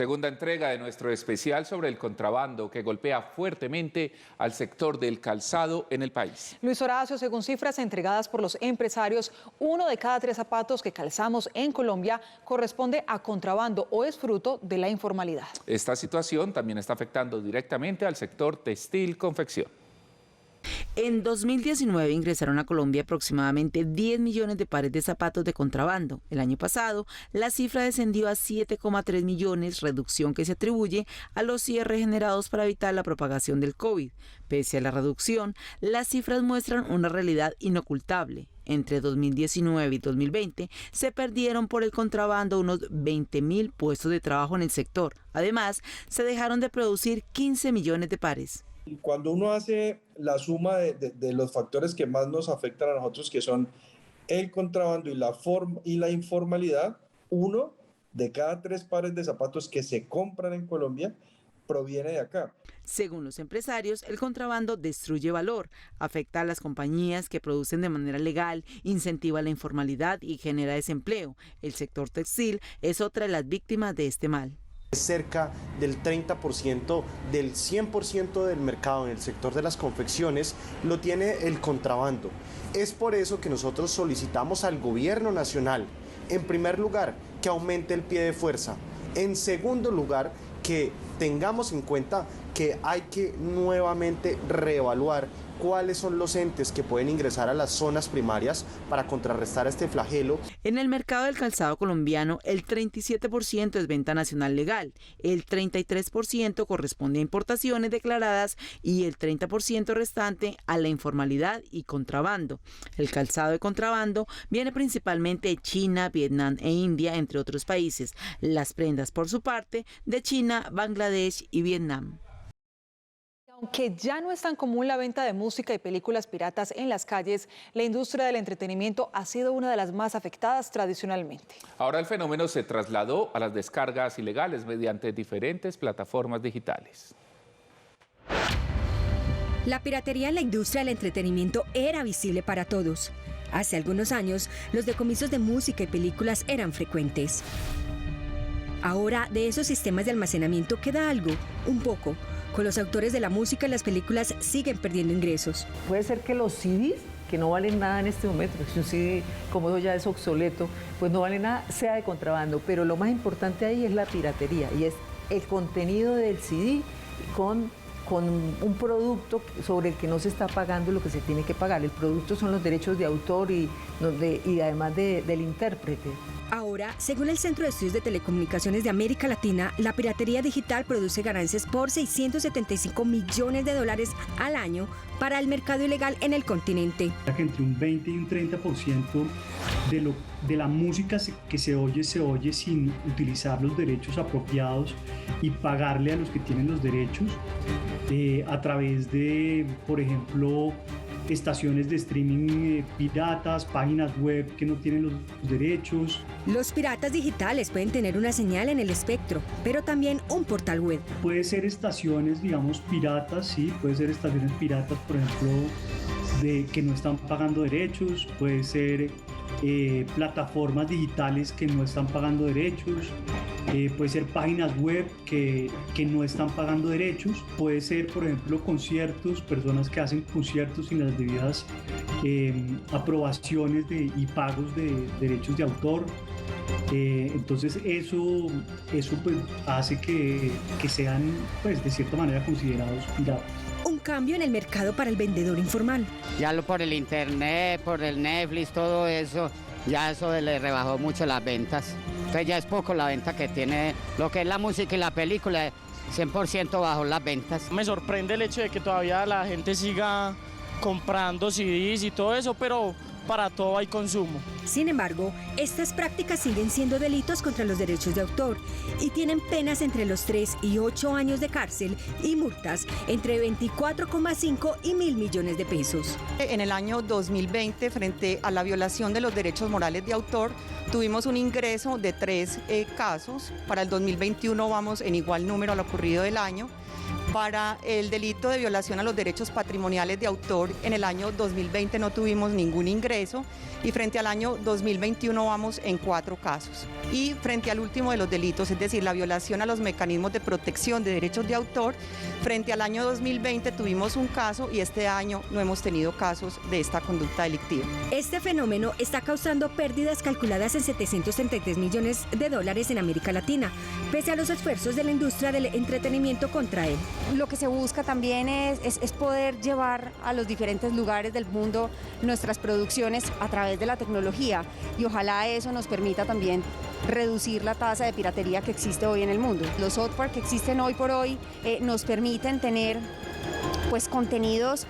Segunda entrega de nuestro especial sobre el contrabando que golpea fuertemente al sector del calzado en el país. Luis Horacio, según cifras entregadas por los empresarios, 1 de cada 3 zapatos que calzamos en Colombia corresponde a contrabando o es fruto de la informalidad. Esta situación también está afectando directamente al sector textil-confección. En 2019 ingresaron a Colombia aproximadamente 10 millones de pares de zapatos de contrabando. El año pasado, la cifra descendió a 7,3 millones, reducción que se atribuye a los cierres generados para evitar la propagación del COVID. Pese a la reducción, las cifras muestran una realidad inocultable. Entre 2019 y 2020 se perdieron por el contrabando unos 20.000 puestos de trabajo en el sector. Además, se dejaron de producir 15 millones de pares. Cuando uno hace la suma de los factores que más nos afectan a nosotros, que son el contrabando y la informalidad, 1 de cada 3 pares de zapatos que se compran en Colombia proviene de acá. Según los empresarios, el contrabando destruye valor, afecta a las compañías que producen de manera legal, incentiva la informalidad y genera desempleo. El sector textil es otra de las víctimas de este mal. Cerca del 30% del 100% del mercado en el sector de las confecciones lo tiene el contrabando. Es por eso que nosotros solicitamos al gobierno nacional, en primer lugar, que aumente el pie de fuerza. En segundo lugar, que tengamos en cuenta que hay que nuevamente reevaluar cuáles son los entes que pueden ingresar a las zonas primarias para contrarrestar este flagelo. En el mercado del calzado colombiano, el 37% es venta nacional legal, el 33% corresponde a importaciones declaradas y el 30% restante a la informalidad y contrabando. El calzado de contrabando viene principalmente de China, Vietnam e India, entre otros países. Las prendas, por su parte, de China, Bangladesh y Vietnam. Aunque ya no es tan común la venta de música y películas piratas en las calles, la industria del entretenimiento ha sido una de las más afectadas tradicionalmente. Ahora el fenómeno se trasladó a las descargas ilegales mediante diferentes plataformas digitales. La piratería en la industria del entretenimiento era visible para todos. Hace algunos años, los decomisos de música y películas eran frecuentes. Ahora, de esos sistemas de almacenamiento queda algo, un poco. Con los autores de la música y las películas siguen perdiendo ingresos. Puede ser que los CDs, que no valen nada en este momento, porque un CD como eso ya es obsoleto, pues no vale nada, sea de contrabando. Pero lo más importante ahí es la piratería y es el contenido del CD con un producto sobre el que no se está pagando lo que se tiene que pagar. El producto son los derechos de autor y además del intérprete. Ahora, según el Centro de Estudios de Telecomunicaciones de América Latina, la piratería digital produce ganancias por $675 millones al año para el mercado ilegal en el continente. Entre un 20 y un 30% de la música que se oye sin utilizar los derechos apropiados y pagarle a los que tienen los derechos a través de, por ejemplo, estaciones de streaming piratas, páginas web que no tienen los derechos. Los piratas digitales pueden tener una señal en el espectro, pero también un portal web. Puede ser estaciones, digamos, piratas, sí, puede ser estaciones piratas, por ejemplo, que no están pagando derechos, puede ser plataformas digitales que no están pagando derechos, puede ser páginas web que no están pagando derechos, puede ser, por ejemplo, conciertos, personas que hacen conciertos sin las debidas aprobaciones y pagos de derechos de autor. Entonces eso pues, hace que sean, pues, de cierta manera considerados piratas. Un cambio en el mercado para el vendedor informal. Ya por el internet, por el Netflix, todo eso, ya eso le rebajó mucho las ventas. Entonces ya es poco la venta que tiene lo que es la música y la película, 100% bajó las ventas. Me sorprende el hecho de que todavía la gente siga comprando CDs y todo eso, pero para todo hay consumo. Sin embargo, estas prácticas siguen siendo delitos contra los derechos de autor y tienen penas entre los 3 y 8 años de cárcel y multas entre 24,5 y 1.000 millones de pesos. En el año 2020, frente a la violación de los derechos morales de autor, tuvimos un ingreso de 3 casos. Para el 2021 vamos en igual número al ocurrido del año. Para el delito de violación a los derechos patrimoniales de autor, en el año 2020 no tuvimos ningún ingreso y frente al año 2021 vamos en 4 casos. Y frente al último de los delitos, es decir, la violación a los mecanismos de protección de derechos de autor, frente al año 2020 tuvimos un caso y este año no hemos tenido casos de esta conducta delictiva. Este fenómeno está causando pérdidas calculadas en $733 millones en América Latina, pese a los esfuerzos de la industria del entretenimiento contra él. Lo que se busca también es poder llevar a los diferentes lugares del mundo nuestras producciones a través de la tecnología y ojalá eso nos permita también reducir la tasa de piratería que existe hoy en el mundo. Los software que existen hoy por hoy nos permiten tener pues contenidos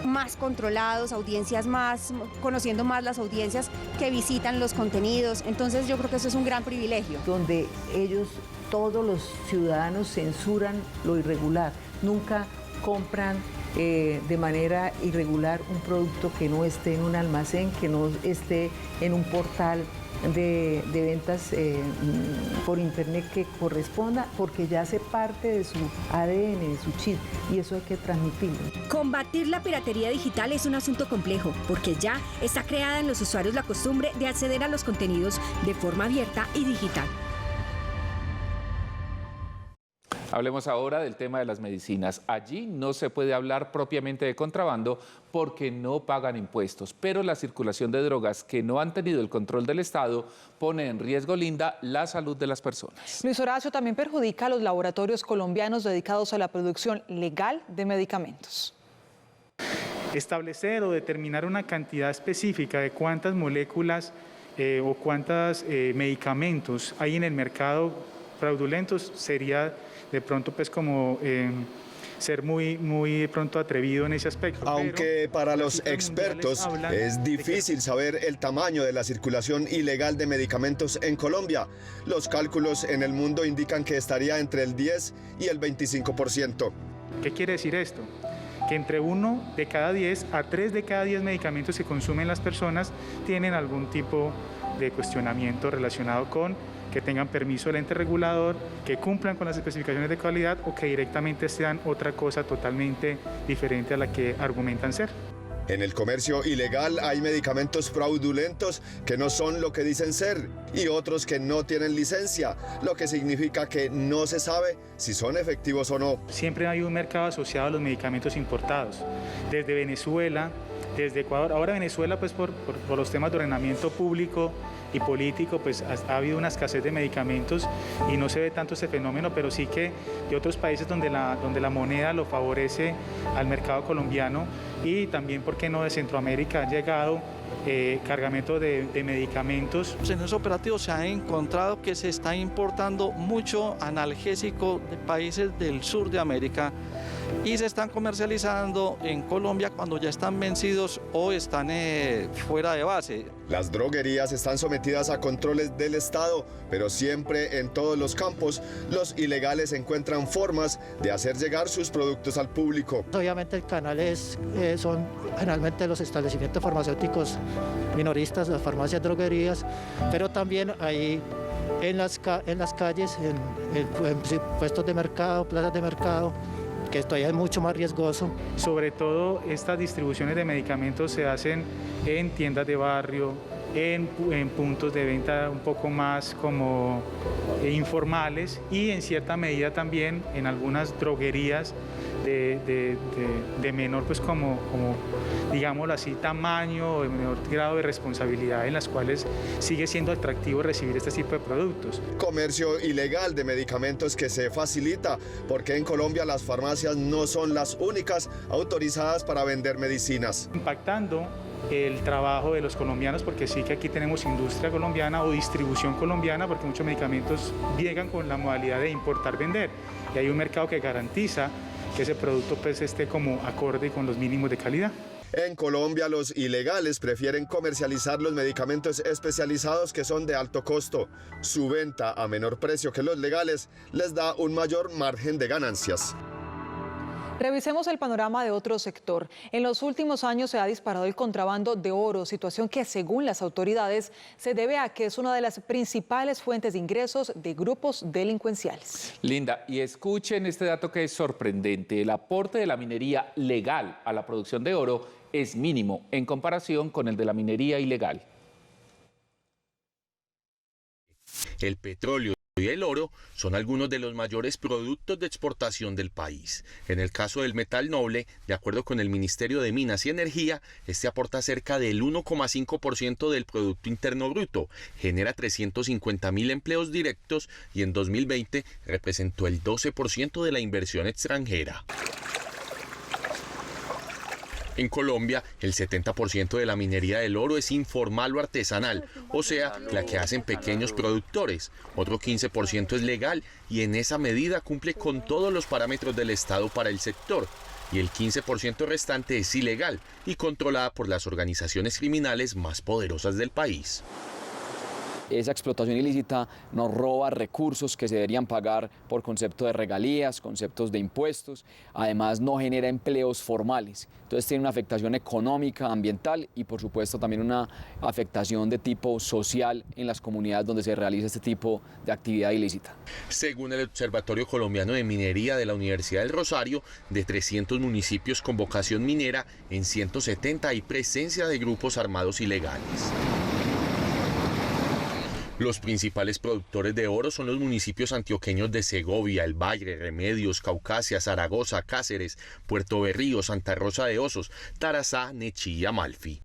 más controlados, audiencias más, conociendo más las audiencias que visitan los contenidos. Entonces yo creo que eso es un gran privilegio. Donde ellos, todos los ciudadanos, censuran lo irregular, nunca compran de manera irregular un producto que no esté en un almacén, que no esté en un portal de ventas por internet que corresponda, porque ya hace parte de su ADN, de su chip, y eso hay que transmitirlo. Combatir la piratería digital es un asunto complejo, porque ya está creada en los usuarios la costumbre de acceder a los contenidos de forma abierta y digital. Hablemos ahora del tema de las medicinas. Allí no se puede hablar propiamente de contrabando porque no pagan impuestos, pero la circulación de drogas que no han tenido el control del Estado pone en riesgo, Linda, la salud de las personas. Luis Horacio, también perjudica a los laboratorios colombianos dedicados a la producción legal de medicamentos. Establecer o determinar una cantidad específica de cuántas moléculas o cuántos medicamentos hay en el mercado fraudulentos sería de pronto pues como ser muy de pronto atrevido en ese aspecto. Aunque para los expertos es difícil saber el tamaño de la circulación ilegal de medicamentos en Colombia, los cálculos en el mundo indican que estaría entre el 10 y el 25%. ¿Qué quiere decir esto? Que entre 1 de cada 10 a 3 de cada 10 medicamentos que consumen las personas tienen algún tipo de cuestionamiento relacionado con que tengan permiso del ente regulador, que cumplan con las especificaciones de calidad o que directamente sean otra cosa totalmente diferente a la que argumentan ser. En el comercio ilegal hay medicamentos fraudulentos que no son lo que dicen ser y otros que no tienen licencia, lo que significa que no se sabe si son efectivos o no. Siempre hay un mercado asociado a los medicamentos importados, desde Venezuela, desde Ecuador. Ahora Venezuela, pues por los temas de ordenamiento público y político, pues ha habido una escasez de medicamentos y no se ve tanto ese fenómeno, pero sí que de otros países donde la moneda lo favorece al mercado colombiano y también, ¿por qué no?, de Centroamérica han llegado cargamento de medicamentos. En esos operativos se ha encontrado que se está importando mucho analgésico de países del sur de América y se están comercializando en Colombia cuando ya están vencidos o están fuera de base. Las droguerías están sometidas a controles del Estado, pero siempre en todos los campos los ilegales encuentran formas de hacer llegar sus productos al público. Obviamente el canal son generalmente los establecimientos farmacéuticos minoristas, las farmacias, droguerías, pero también hay en las calles, en puestos de mercado, plazas de mercado, que esto ya es mucho más riesgoso. Sobre todo estas distribuciones de medicamentos se hacen en tiendas de barrio, en puntos de venta un poco más como informales y en cierta medida también en algunas droguerías de menor, pues como digámoslo así, tamaño o de menor grado de responsabilidad, en las cuales sigue siendo atractivo recibir este tipo de productos. Comercio ilegal de medicamentos que se facilita porque en Colombia las farmacias no son las únicas autorizadas para vender medicinas. Impactando el trabajo de los colombianos, porque sí que aquí tenemos industria colombiana o distribución colombiana, porque muchos medicamentos llegan con la modalidad de importar-vender y hay un mercado que garantiza que ese producto pues esté como acorde con los mínimos de calidad. En Colombia los ilegales prefieren comercializar los medicamentos especializados que son de alto costo. Su venta a menor precio que los legales les da un mayor margen de ganancias. Revisemos el panorama de otro sector. En los últimos años se ha disparado el contrabando de oro, situación que según las autoridades se debe a que es una de las principales fuentes de ingresos de grupos delincuenciales. Linda, y escuchen este dato que es sorprendente. El aporte de la minería legal a la producción de oro es mínimo en comparación con el de la minería ilegal. El petróleo y el oro son algunos de los mayores productos de exportación del país. En el caso del metal noble, de acuerdo con el Ministerio de Minas y Energía, este aporta cerca del 1,5% del Producto Interno Bruto, genera 350.000 empleos directos y en 2020 representó el 12% de la inversión extranjera. En Colombia, el 70% de la minería del oro es informal o artesanal, o sea, la que hacen pequeños productores. Otro 15% es legal y en esa medida cumple con todos los parámetros del Estado para el sector. Y el 15% restante es ilegal y controlada por las organizaciones criminales más poderosas del país. Esa explotación ilícita nos roba recursos que se deberían pagar por concepto de regalías, conceptos de impuestos, además no genera empleos formales, entonces tiene una afectación económica, ambiental y por supuesto también una afectación de tipo social en las comunidades donde se realiza este tipo de actividad ilícita. Según el Observatorio Colombiano de Minería de la Universidad del Rosario, de 300 municipios con vocación minera, en 170 hay presencia de grupos armados ilegales. Los principales productores de oro son los municipios antioqueños de Segovia, El Valle, Remedios, Caucasia, Zaragoza, Cáceres, Puerto Berrío, Santa Rosa de Osos, Tarazá, Nechí y Amalfi.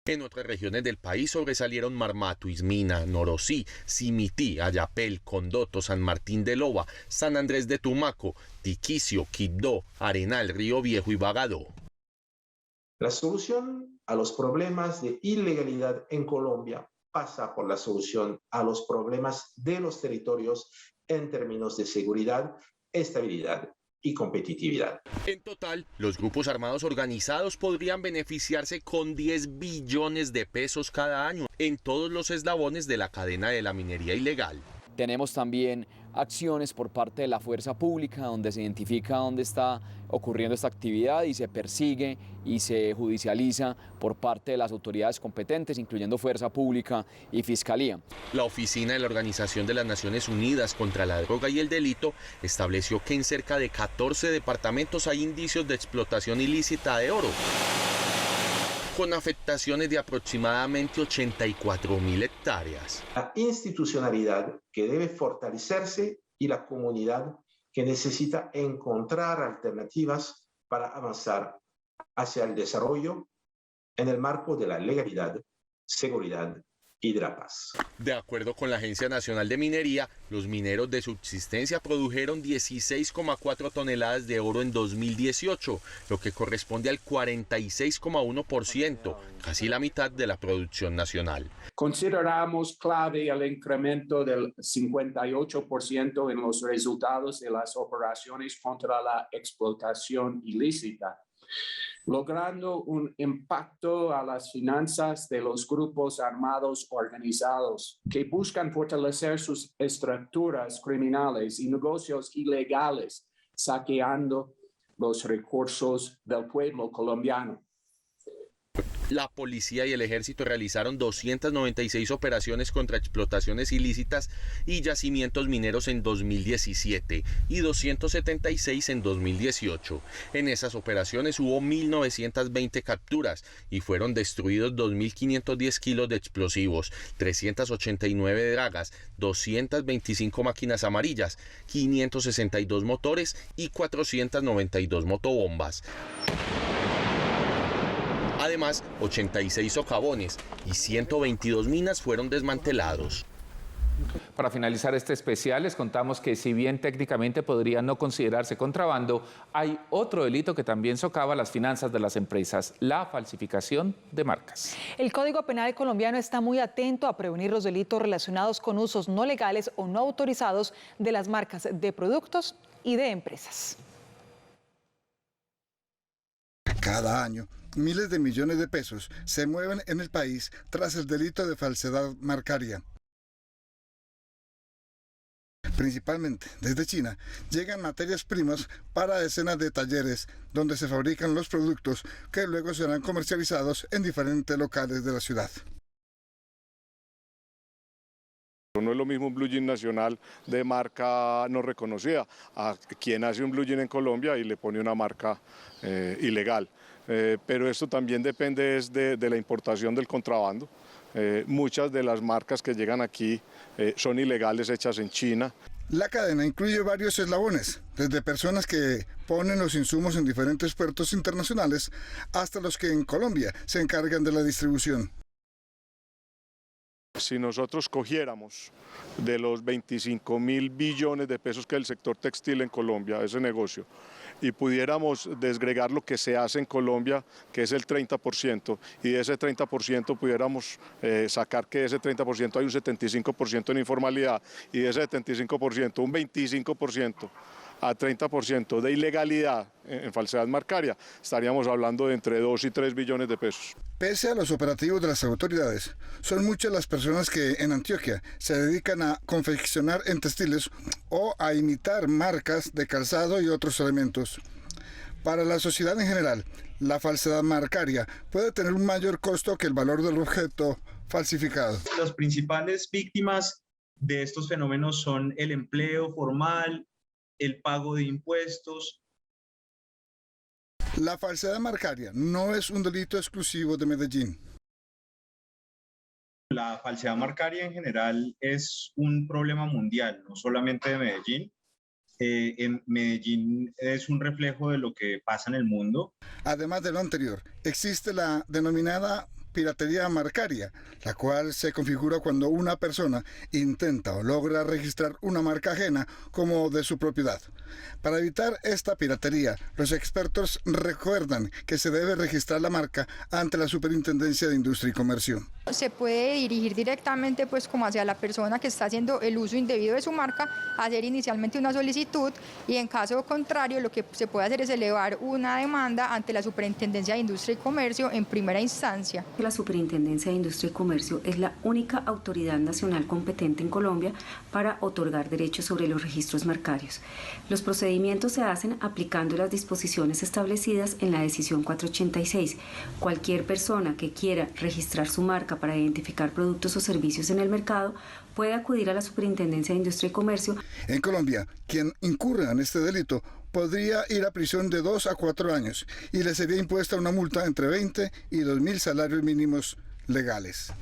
En otras regiones del país sobresalieron Marmato, Ismina, Norosí, Simití, Ayapel, Condoto, San Martín de Loba, San Andrés de Tumaco, Tiquicio, Quibdó, Arenal, Río Viejo y Bagadó. La solución a los problemas de ilegalidad en Colombia pasa por la solución a los problemas de los territorios en términos de seguridad, estabilidad y competitividad. En total, los grupos armados organizados podrían beneficiarse con 10 billones de pesos cada año en todos los eslabones de la cadena de la minería ilegal. Tenemos también acciones por parte de la fuerza pública donde se identifica dónde está ocurriendo esta actividad y se persigue y se judicializa por parte de las autoridades competentes, incluyendo fuerza pública y fiscalía. La oficina de la Organización de las Naciones Unidas contra la Droga y el Delito estableció que en cerca de 14 departamentos hay indicios de explotación ilícita de oro, con afectaciones de aproximadamente 84.000 hectáreas. La institucionalidad que debe fortalecerse y la comunidad que necesita encontrar alternativas para avanzar hacia el desarrollo en el marco de la legalidad, seguridad y de la paz. De acuerdo con la Agencia Nacional de Minería, los mineros de subsistencia produjeron 16,4 toneladas de oro en 2018, lo que corresponde al 46,1%, casi la mitad de la producción nacional. Consideramos clave el incremento del 58% en los resultados de las operaciones contra la explotación ilícita, logrando un impacto a las finanzas de los grupos armados organizados que buscan fortalecer sus estructuras criminales y negocios ilegales, saqueando los recursos del pueblo colombiano. La policía y el ejército realizaron 296 operaciones contra explotaciones ilícitas y yacimientos mineros en 2017 y 276 en 2018. En esas operaciones hubo 1.920 capturas y fueron destruidos 2.510 kilos de explosivos, 389 dragas, 225 máquinas amarillas, 562 motores y 492 motobombas. Además, 86 socavones y 122 minas fueron desmantelados. Para finalizar este especial, les contamos que si bien técnicamente podría no considerarse contrabando, hay otro delito que también socava las finanzas de las empresas, la falsificación de marcas. El Código Penal colombiano está muy atento a prevenir los delitos relacionados con usos no legales o no autorizados de las marcas de productos y de empresas. Cada año, miles de millones de pesos se mueven en el país tras el delito de falsedad marcaria. Principalmente desde China llegan materias primas para decenas de talleres donde se fabrican los productos que luego serán comercializados en diferentes locales de la ciudad. No es lo mismo un blue jean nacional de marca no reconocida a quien hace un blue jean en Colombia y le pone una marca ilegal. Pero esto también depende de la importación del contrabando. Muchas de las marcas que llegan aquí son ilegales, hechas en China. La cadena incluye varios eslabones, desde personas que ponen los insumos en diferentes puertos internacionales hasta los que en Colombia se encargan de la distribución. Si nosotros cogiéramos de los 25.000 billones de pesos que es el sector textil en Colombia, ese negocio, y pudiéramos desgregar lo que se hace en Colombia, que es el 30%, y de ese 30% pudiéramos sacar que de ese 30% hay un 75% en informalidad, y de ese 75%, un 25% a 30% de ilegalidad en falsedad marcaria, estaríamos hablando de entre 2 y 3 billones de pesos. Pese a los operativos de las autoridades, son muchas las personas que en Antioquia se dedican a confeccionar en textiles o a imitar marcas de calzado y otros elementos. Para la sociedad en general, la falsedad marcaria puede tener un mayor costo que el valor del objeto falsificado. Las principales víctimas de estos fenómenos son el empleo formal, el pago de impuestos. La falsedad marcaria no es un delito exclusivo de Medellín. La falsedad marcaria en general es un problema mundial, no solamente de Medellín. En Medellín es un reflejo de lo que pasa en el mundo. Además de lo anterior, existe la denominada piratería marcaria, la cual se configura cuando una persona intenta o logra registrar una marca ajena como de su propiedad. Para evitar esta piratería, los expertos recuerdan que se debe registrar la marca ante la Superintendencia de Industria y Comercio. Se puede dirigir directamente pues como hacia la persona que está haciendo el uso indebido de su marca, hacer inicialmente una solicitud y en caso contrario lo que se puede hacer es elevar una demanda ante la Superintendencia de Industria y Comercio en primera instancia. La Superintendencia de Industria y Comercio es la única autoridad nacional competente en Colombia para otorgar derechos sobre los registros marcarios. Los procedimientos se hacen aplicando las disposiciones establecidas en la decisión 486. Cualquier persona que quiera registrar su marca para identificar productos o servicios en el mercado puede acudir a la Superintendencia de Industria y Comercio. En Colombia, quien incurra en este delito podría ir a prisión de 2 a 4 años y le sería impuesta una multa entre 20 y 2.000 salarios mínimos legales.